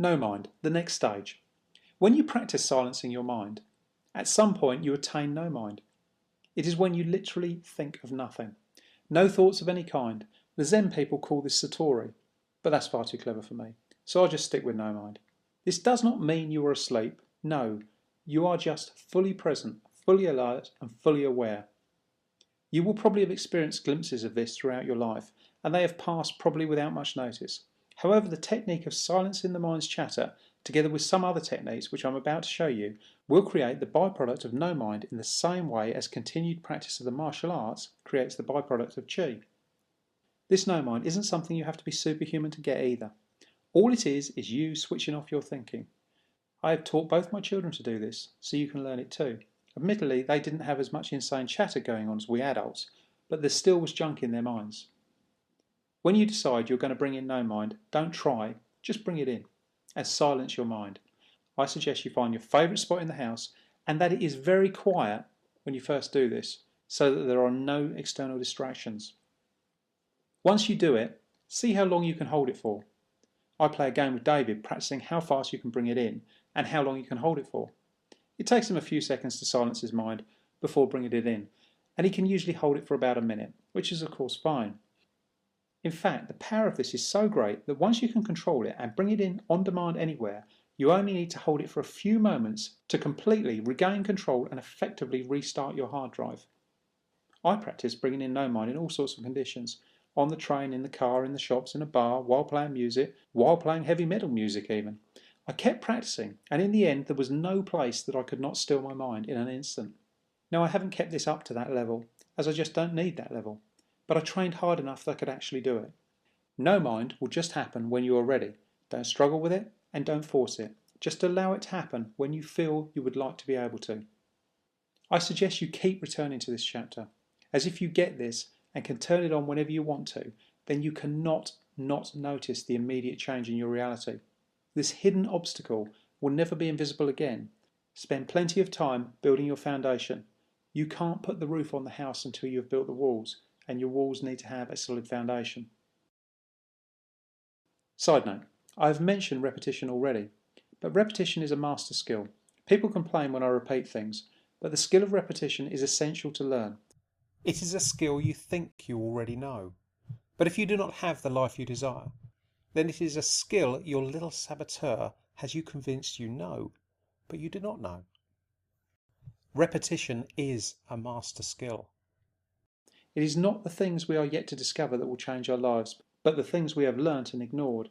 No mind, the next stage. When you practice silencing your mind, at some point you attain no mind. It is when you literally think of nothing. No thoughts of any kind. The Zen people call this Satori, but that's far too clever for me, so I'll just stick with no mind. This does not mean you are asleep. No, you are just fully present, fully alert and fully aware. You will probably have experienced glimpses of this throughout your life, and they have passed probably without much notice. However, the technique of silencing the mind's chatter, together with some other techniques which I'm about to show you, will create the byproduct of no mind in the same way as continued practice of the martial arts creates the byproduct of qi. This no mind isn't something you have to be superhuman to get either. All it is you switching off your thinking. I have taught both my children to do this, so you can learn it too. Admittedly, they didn't have as much insane chatter going on as we adults, but there still was junk in their minds. When you decide you're going to bring in no mind, don't try, just bring it in, and silence your mind. I suggest you find your favourite spot in the house and that it is very quiet when you first do this, so that there are no external distractions. Once you do it, see how long you can hold it for. I play a game with David practicing how fast you can bring it in and how long you can hold it for. It takes him a few seconds to silence his mind before bringing it in, and he can usually hold it for about a minute, which is of course fine. In fact, the power of this is so great that once you can control it and bring it in on demand anywhere, you only need to hold it for a few moments to completely regain control and effectively restart your hard drive. I practice bringing in no mind in all sorts of conditions, on the train, in the car, in the shops, in a bar, while playing music, while playing heavy metal music even. I kept practicing, and in the end there was no place that I could not still my mind in an instant. Now I haven't kept this up to that level, as I just don't need that level, but I trained hard enough that I could actually do it. No mind will just happen when you are ready. Don't struggle with it, and don't force it. Just allow it to happen when you feel you would like to be able to. I suggest you keep returning to this chapter, as if you get this and can turn it on whenever you want to, then you cannot not notice the immediate change in your reality. This hidden obstacle will never be invisible again. Spend plenty of time building your foundation. You can't put the roof on the house until you have built the walls, and your walls need to have a solid foundation. Side note, I have mentioned repetition already, but repetition is a master skill. People complain when I repeat things, but the skill of repetition is essential to learn. It is a skill you think you already know, but if you do not have the life you desire, then it is a skill your little saboteur has you convinced you know, but you do not know. Repetition is a master skill. It is not the things we are yet to discover that will change our lives, but the things we have learnt and ignored.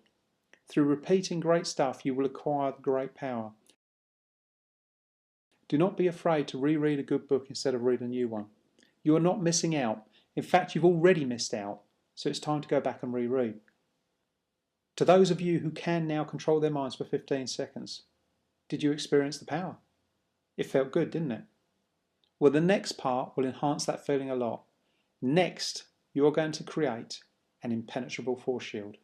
Through repeating great stuff, you will acquire great power. Do not be afraid to reread a good book instead of read a new one. You are not missing out. In fact, you've already missed out, so it's time to go back and reread. To those of you who can now control their minds for 15 seconds, did you experience the power? It felt good, didn't it? Well, the next part will enhance that feeling a lot. Next, you are going to create an impenetrable force shield.